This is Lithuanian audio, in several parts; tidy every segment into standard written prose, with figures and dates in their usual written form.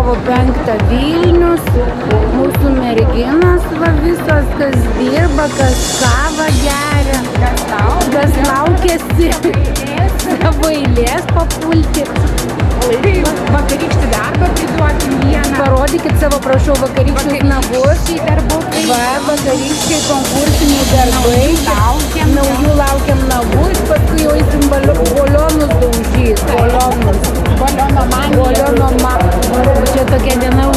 kovo 5 Vilnius. Mūsų merginos va visos, kas dirba, kas kavą geria, kas laukiasi savo eilės papulti. Vakarykštį darbą priduokim vieną. Parodykit savo, prašau, vakarykščius nagus. Va, vakarykščiai konkursiniai darbai. Naujų laukiam nagus, paskui jau eisim balionus daužys. Baliono man. Čia tokia diena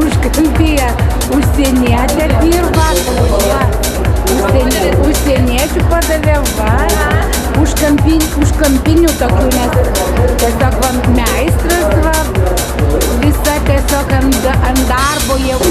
užkampyje. Užsienietė dirba. Užsieniečių padavė, va. Užkampinių tokių, nes tiesiog va, meistras, va, visa tiesiog ant darbo jau.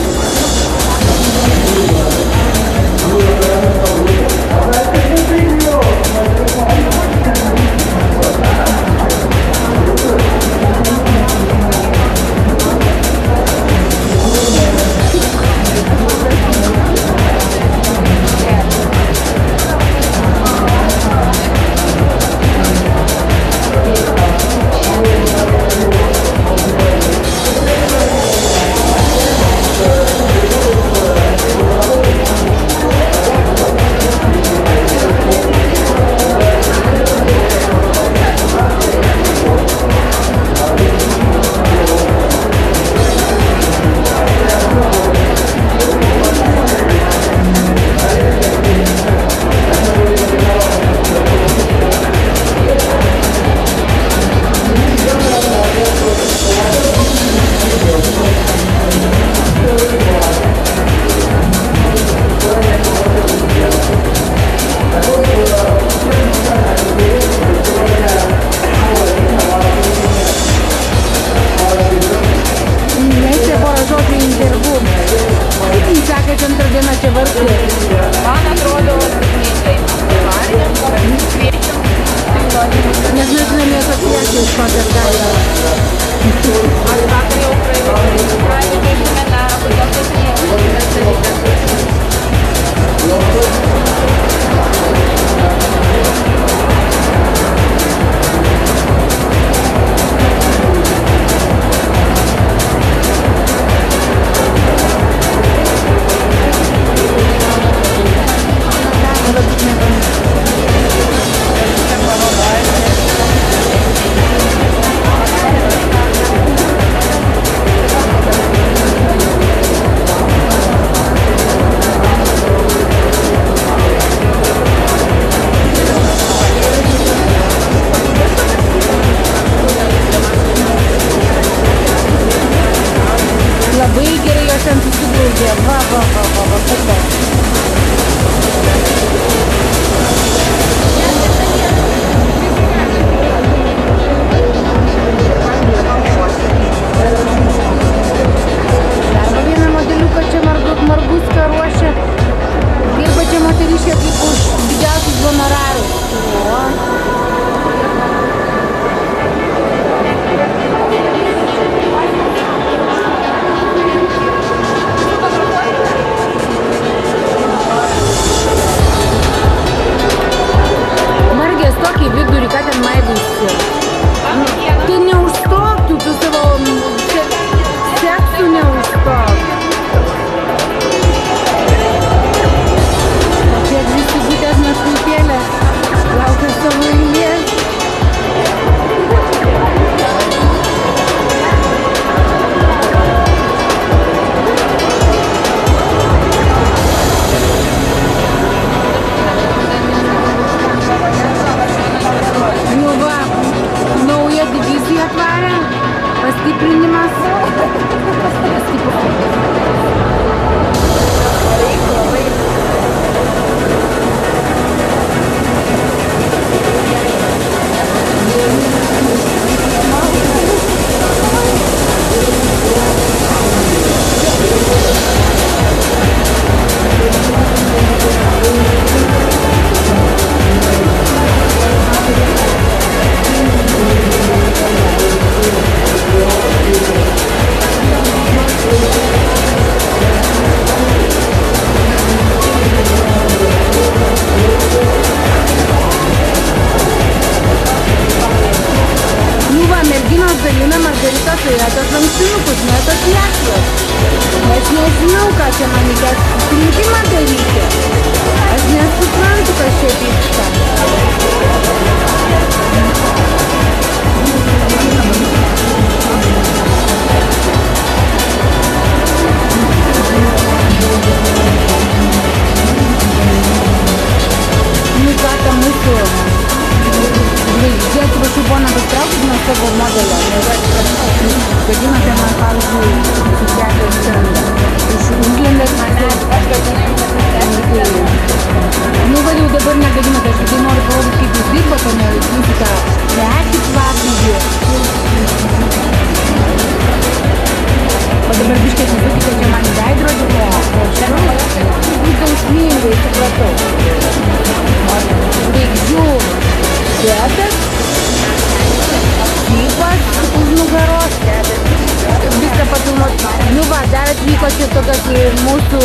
atvyko čia tokios mūsų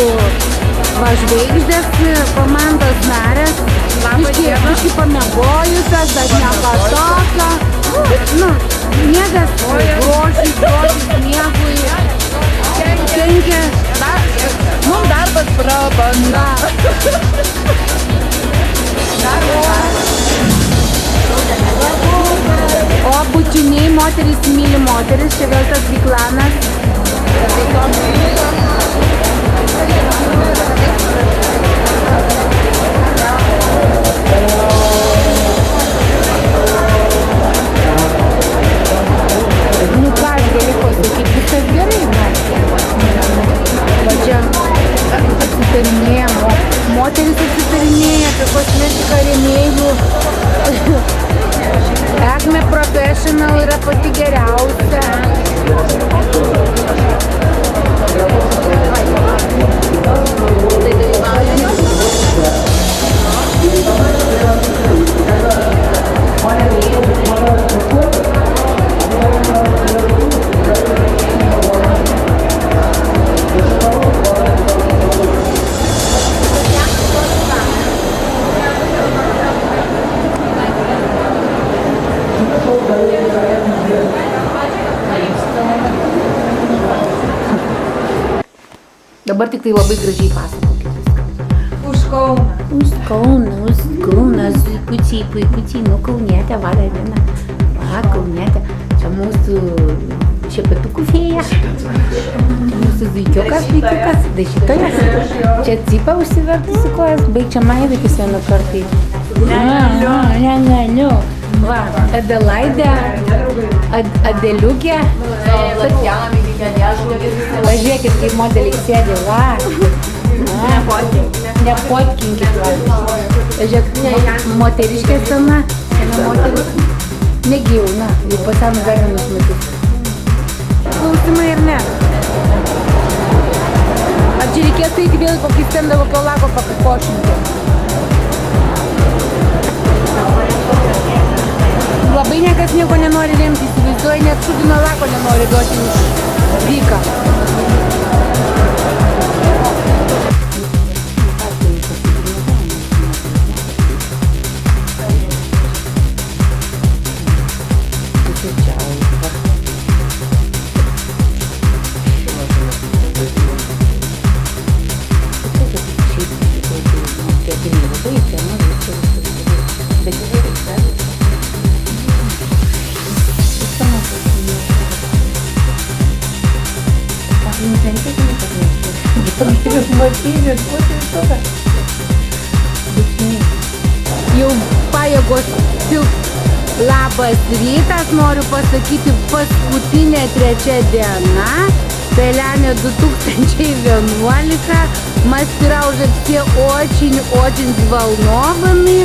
žvaigždės komandos narės. Biški pamiegojusios, bet nieko tokio. Nu, miegas grožis miegui. Kenkia. Mums darbas prabanga. O bučiniai moteris myli moteris, čia vėl tas biklanas. Nu ką, aš galiu pasakyti, viskas gerai, va čia atsitarinėja, moteris atsitarinėja apie kosmetiką rėmėjų. Acme Professional yra pati geriausia. Dabar tik tai labai gražiai pasakokit viską. Už Kauną. Už Kauną, puikiai, nu Kaunietė, va, dar viena. Va, Kaunietė. Čia mūsų šepetukų fėja. Čia mūsų vaikiukas, dažytojas. Čia cipa užsivertusi kojas, baig čia maivytis vienu kartai. Ne. Va, Adelaidė, Adeliukė. Pažiūrėkit, kaip modeliai sėdi, va. Nepotkinkit, va. Pažiūrėk, moteriškė sena moteris. Negi jauna, jau pasenus dar vienus metus. Klausimai ir ne. Ar čia reikės eiti vėl kokį stendą kokio lago pakukošinti? Labai niekas nieko nenori remti, įsivaizduoja, net šūdino lako nenori duoti už dyką. Jau pajėgos silp. Labas rytas, noriu pasakyti, paskutinė 3 diena, Pelenė 2011, мастера уже все очень взволнованы,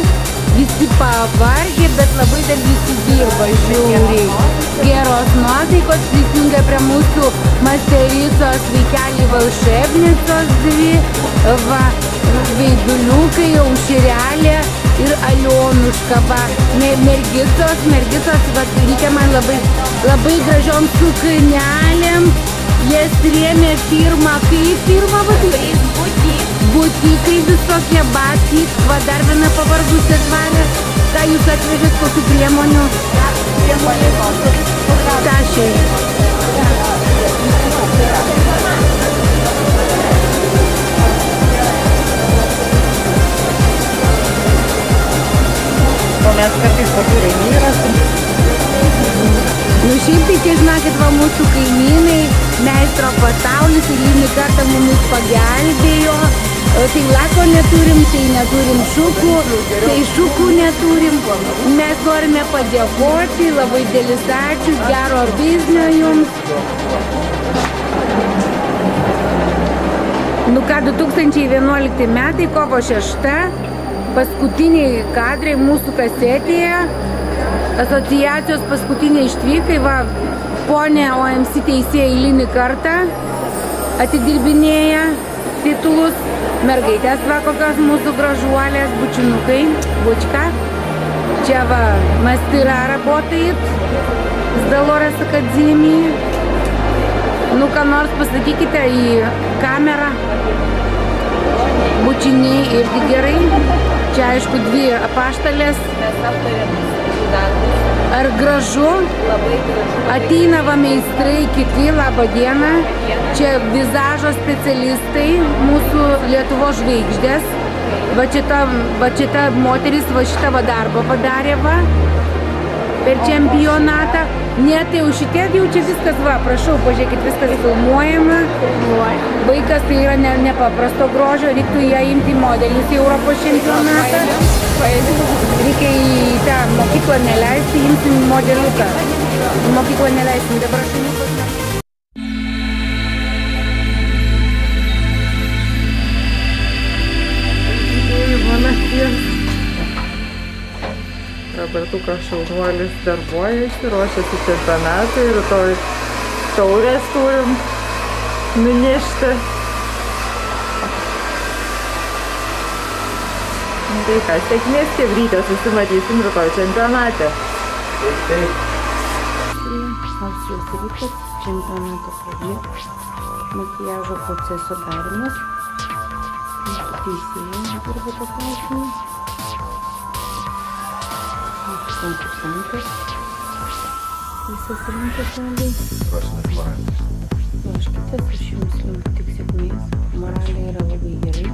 visi pavargę, bet labai dar visi dirba žiauriai. Geros nuotaikos, prisijungia prie mūsų mastericos vaikeliai volšebnicos dvi, va, veiduliukai, auširelė ir Alionuška, va, mergitos, va, reikia man labai gražiom suknelėm, jas rėmė firma, kaip firma, va, butikai visokie, batik, va, dar viena pavargusi atvarė, ką jūs atvežėt, kokių priemonių? Tašiai. O mes kartais tokių renginių rasim. Nu šiaip tai čia, žinokit, va, mūsų kaimynai, meistro pasaulis, eilinį kartą mumis pagelbėjo. Tai lako neturim, tai neturim šukų, tai šukų neturim. Mes norime padėkoti, labai didelis ačiū, gero biznio jums. Nu ką, 2011 metai, kovo 6, paskutiniai kadrai mūsų kasetėje, asociacijos paskutiniai ištvykai, va, ponė OMC teisėja eilinį kartą atidirbinėja titulus. Mergaitės, va, kokios mūsų gražuolės, bučinukai, bučka. Čia, va, mastira работает с Dolores Academy. Nu, ką nors pasakykite į kamerą. Bučiniai irgi gerai. Čia aišku dvi apaštalės. Mes aptarėm darbus. Ar gražu? Labai gražu. Ateina va meistrai kiti, labą dieną. Čia vizažo specialistai, mūsų Lietuvos žvaigždės. Va šita moteris va šitą va darbą padarė va per čempionatą. Ne, tai jau šitie jau čia viskas va, prašau, pažiūrėkit, viskas filmuojama. Vaikas tai yra nepaprasto grožio, reiktų ją imti modelius į Europos čempionatą. Reikia į tą mokyklą neleisti, imsim modeliuką. Į mokyklą neleisim, dabar šuniukus. Robertukas šaunuolis darbuojasi, ruošiasi čempionatui, rytoj taurės turim nunešti. Tai ką, sėkmės Chebrytė, susimatysim rytoj čempionate. Ausios rytas, čempionato pradžia, makiažo proceso darimas, teisėjai dirba tą klausimą, konkursantas, visas rimtas salėj. Ruoškitės, aš jums linkiu tik sėkmės, moralė yra labai gerai.